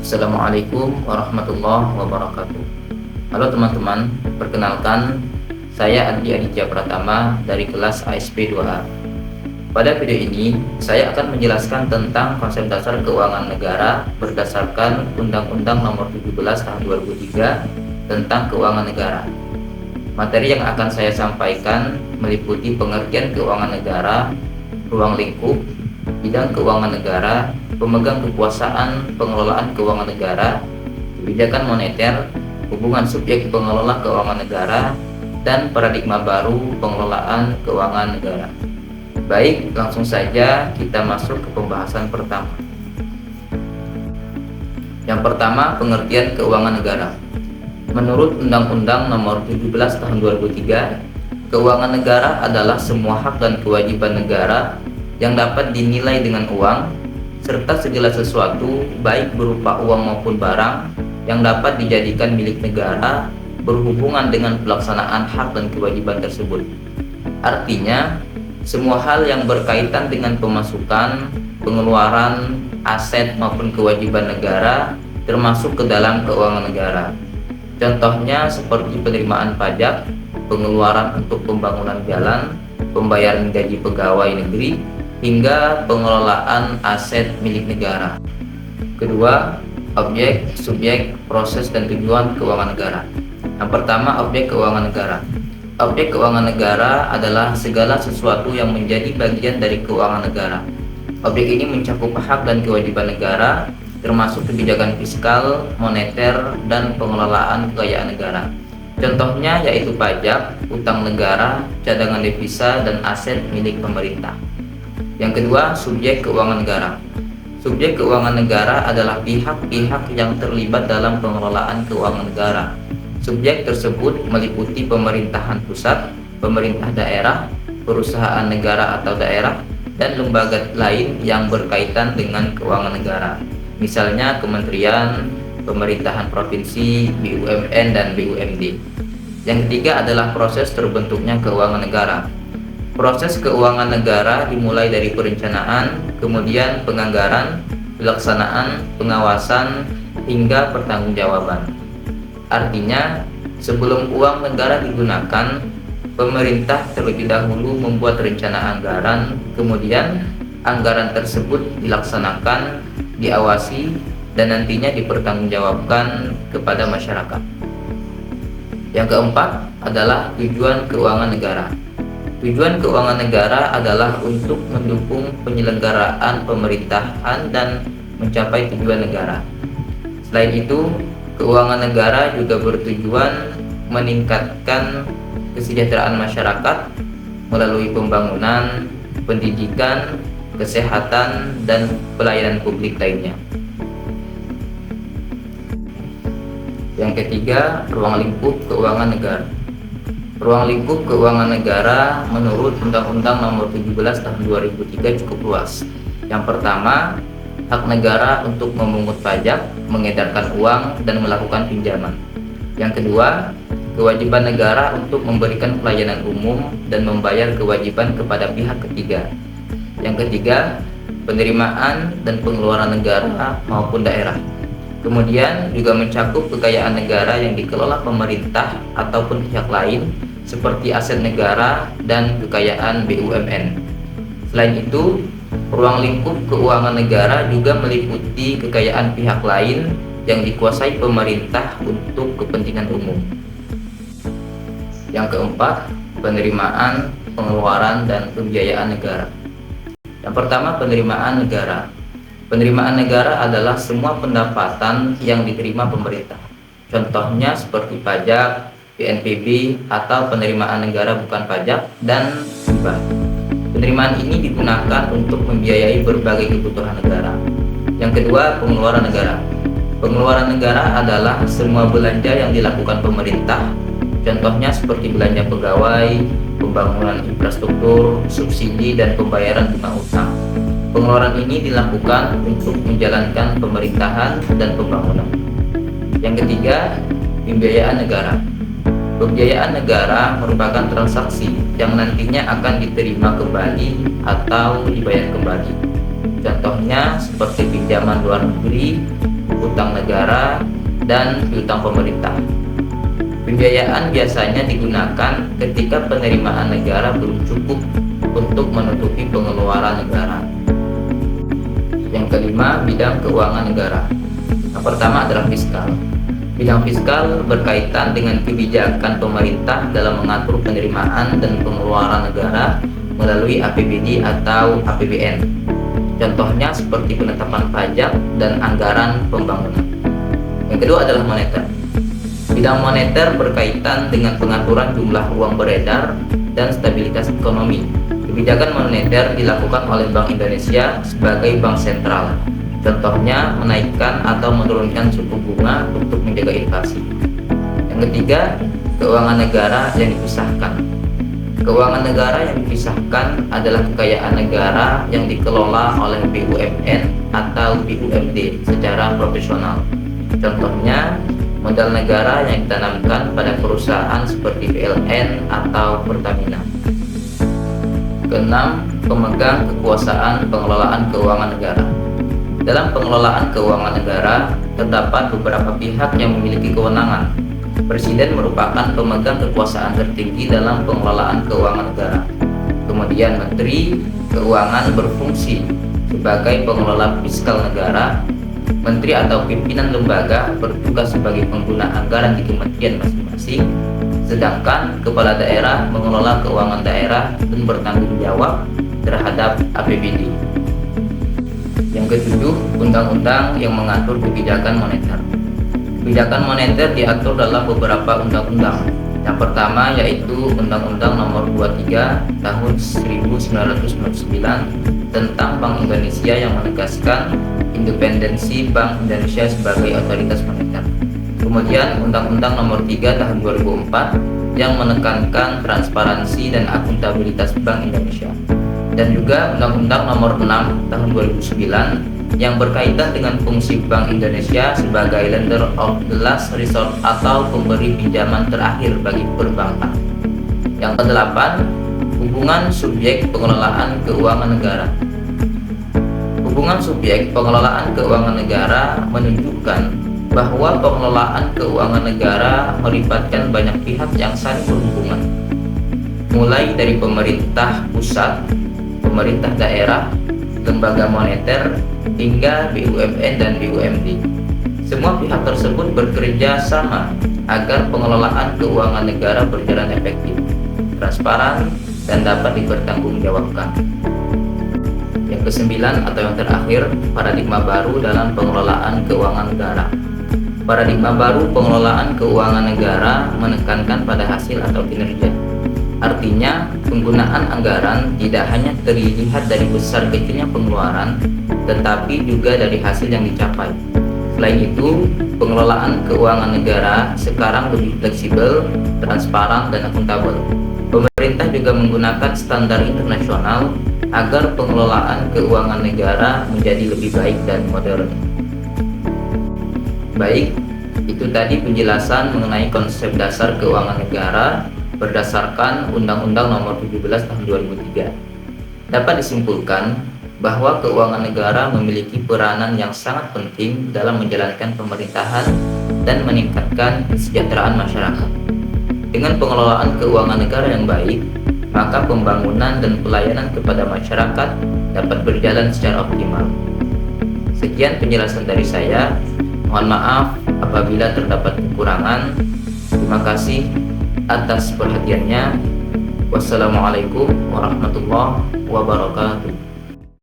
Assalamualaikum warahmatullahi wabarakatuh. Halo teman-teman, perkenalkan saya Andi Aditya Pratama dari kelas ASP 2A. Pada video ini, saya akan menjelaskan tentang konsep dasar keuangan negara berdasarkan Undang-Undang Nomor 17 Tahun 2003 tentang keuangan negara. Materi yang akan saya sampaikan meliputi pengertian keuangan negara, ruang lingkup, bidang keuangan negara, pemegang kekuasaan pengelolaan keuangan negara, kebijakan moneter, hubungan subjek pengelola keuangan negara, dan paradigma baru pengelolaan keuangan negara. Baik, langsung saja kita masuk ke pembahasan pertama. Yang pertama, pengertian keuangan negara. Menurut Undang-Undang Nomor 17 Tahun 2003, keuangan negara adalah semua hak dan kewajiban negara yang dapat dinilai dengan uang, serta segala sesuatu baik berupa uang maupun barang yang dapat dijadikan milik negara berhubungan dengan pelaksanaan hak dan kewajiban tersebut. Artinya, semua hal yang berkaitan dengan pemasukan, pengeluaran, aset maupun kewajiban negara termasuk ke dalam keuangan negara. Contohnya seperti penerimaan pajak, pengeluaran untuk pembangunan jalan, pembayaran gaji pegawai negeri, hingga pengelolaan aset milik negara. Kedua, objek, subjek, proses, dan tujuan keuangan negara. Yang pertama, objek keuangan negara. Objek keuangan negara adalah segala sesuatu yang menjadi bagian dari keuangan negara. Objek ini mencakup hak dan kewajiban negara, termasuk kebijakan fiskal, moneter, dan pengelolaan kekayaan negara. Contohnya yaitu pajak, utang negara, cadangan devisa, dan aset milik pemerintah. Yang kedua, subjek keuangan negara. Subjek keuangan negara adalah pihak-pihak yang terlibat dalam pengelolaan keuangan negara. Subjek tersebut meliputi pemerintahan pusat, pemerintah daerah, perusahaan negara atau daerah, dan lembaga lain yang berkaitan dengan keuangan negara. Misalnya kementerian, pemerintahan provinsi, BUMN, dan BUMD. Yang ketiga adalah proses terbentuknya keuangan negara. Proses keuangan negara dimulai dari perencanaan, kemudian penganggaran, pelaksanaan, pengawasan, hingga pertanggungjawaban. Artinya, sebelum uang negara digunakan, pemerintah terlebih dahulu membuat rencana anggaran, kemudian anggaran tersebut dilaksanakan, diawasi, dan nantinya dipertanggungjawabkan kepada masyarakat. Yang keempat adalah tujuan keuangan negara. Tujuan keuangan negara adalah untuk mendukung penyelenggaraan pemerintahan dan mencapai tujuan negara. Selain itu, keuangan negara juga bertujuan meningkatkan kesejahteraan masyarakat melalui pembangunan, pendidikan, kesehatan, dan pelayanan publik lainnya. Yang ketiga, ruang lingkup keuangan negara. Ruang lingkup keuangan negara menurut Undang-Undang Nomor 17 Tahun 2003 cukup luas. Yang pertama, hak negara untuk memungut pajak, mengedarkan uang, dan melakukan pinjaman. Yang kedua, kewajiban negara untuk memberikan pelayanan umum dan membayar kewajiban kepada pihak ketiga. Yang ketiga, penerimaan dan pengeluaran negara maupun daerah. Kemudian juga mencakup kekayaan negara yang dikelola pemerintah ataupun pihak lain, seperti aset negara dan kekayaan BUMN. Selain itu, ruang lingkup keuangan negara juga meliputi kekayaan pihak lain yang dikuasai pemerintah untuk kepentingan umum. Yang keempat, penerimaan, pengeluaran, dan pembiayaan negara. Yang pertama, penerimaan negara. Penerimaan negara adalah semua pendapatan yang diterima pemerintah. Contohnya seperti pajak, PNBP, atau penerimaan negara bukan pajak, dan hibah. Penerimaan ini digunakan untuk membiayai berbagai kebutuhan negara. Yang kedua, pengeluaran negara. Pengeluaran negara adalah semua belanja yang dilakukan pemerintah. Contohnya seperti belanja pegawai, pembangunan infrastruktur, subsidi, dan pembayaran bunga utang. Pengeluaran ini dilakukan untuk menjalankan pemerintahan dan pembangunan. Yang ketiga, pembiayaan negara. Pembiayaan negara merupakan transaksi yang nantinya akan diterima kembali atau dibayar kembali. Contohnya seperti pinjaman luar negeri, utang negara, dan piutang pemerintah. Pembiayaan biasanya digunakan ketika penerimaan negara belum cukup untuk menutupi pengeluaran negara. Yang kelima, bidang keuangan negara. Yang pertama adalah fiskal. Bidang fiskal berkaitan dengan kebijakan pemerintah dalam mengatur penerimaan dan pengeluaran negara melalui APBD atau APBN. Contohnya seperti penetapan pajak dan anggaran pembangunan. Yang kedua adalah moneter. Bidang moneter berkaitan dengan pengaturan jumlah uang beredar dan stabilitas ekonomi. Kebijakan moneter dilakukan oleh Bank Indonesia sebagai bank sentral. Contohnya menaikkan atau menurunkan suku bunga untuk menjaga inflasi. Yang ketiga, keuangan negara yang dipisahkan. Keuangan negara yang dipisahkan adalah kekayaan negara yang dikelola oleh BUMN atau BUMD secara profesional. Contohnya, modal negara yang ditanamkan pada perusahaan seperti PLN atau Pertamina. Keenam, pemegang kekuasaan pengelolaan keuangan negara. Dalam pengelolaan keuangan negara, terdapat beberapa pihak yang memiliki kewenangan. Presiden merupakan pemegang kekuasaan tertinggi dalam pengelolaan keuangan negara. Kemudian Menteri Keuangan berfungsi sebagai pengelola fiskal negara. Menteri atau pimpinan lembaga bertugas sebagai pengguna anggaran di kementerian masing-masing, sedangkan kepala daerah mengelola keuangan daerah dan bertanggung jawab terhadap APBD. Yang ketujuh, undang-undang yang mengatur kebijakan moneter. Kebijakan moneter diatur dalam beberapa undang-undang. Yang pertama yaitu Undang-Undang Nomor 23 Tahun 1999 tentang Bank Indonesia yang menegaskan independensi Bank Indonesia sebagai otoritas moneter. Kemudian Undang-Undang Nomor 3 Tahun 2004 yang menekankan transparansi dan akuntabilitas Bank Indonesia. Dan juga Undang-Undang Nomor 6 Tahun 2009 yang berkaitan dengan fungsi Bank Indonesia sebagai lender of the last resort atau pemberi pinjaman terakhir bagi perbankan. Yang kedelapan, hubungan subjek pengelolaan keuangan negara. Hubungan subjek pengelolaan keuangan negara menunjukkan bahwa pengelolaan keuangan negara melibatkan banyak pihak yang saling berhubungan, mulai dari pemerintah pusat, pemerintah daerah, lembaga moneter, hingga BUMN dan BUMD. Semua pihak tersebut bekerja sama agar pengelolaan keuangan negara berjalan efektif, transparan, dan dapat dipertanggungjawabkan. Yang kesembilan atau yang terakhir, paradigma baru dalam pengelolaan keuangan negara. Paradigma baru pengelolaan keuangan negara menekankan pada hasil atau kinerja. Artinya, penggunaan anggaran tidak hanya terlihat dari besar kecilnya pengeluaran, tetapi juga dari hasil yang dicapai. Selain itu, pengelolaan keuangan negara sekarang lebih fleksibel, transparan, dan akuntabel. Pemerintah juga menggunakan standar internasional agar pengelolaan keuangan negara menjadi lebih baik dan modern. Baik, itu tadi penjelasan mengenai konsep dasar keuangan negara berdasarkan Undang-Undang Nomor 17 Tahun 2003. Dapat disimpulkan bahwa keuangan negara memiliki peranan yang sangat penting dalam menjalankan pemerintahan dan meningkatkan kesejahteraan masyarakat. Dengan pengelolaan keuangan negara yang baik, maka pembangunan dan pelayanan kepada masyarakat dapat berjalan secara optimal. Sekian penjelasan dari saya. Mohon maaf apabila terdapat kekurangan. Terima kasih atas perhatiannya. Wassalamualaikum warahmatullahi wabarakatuh.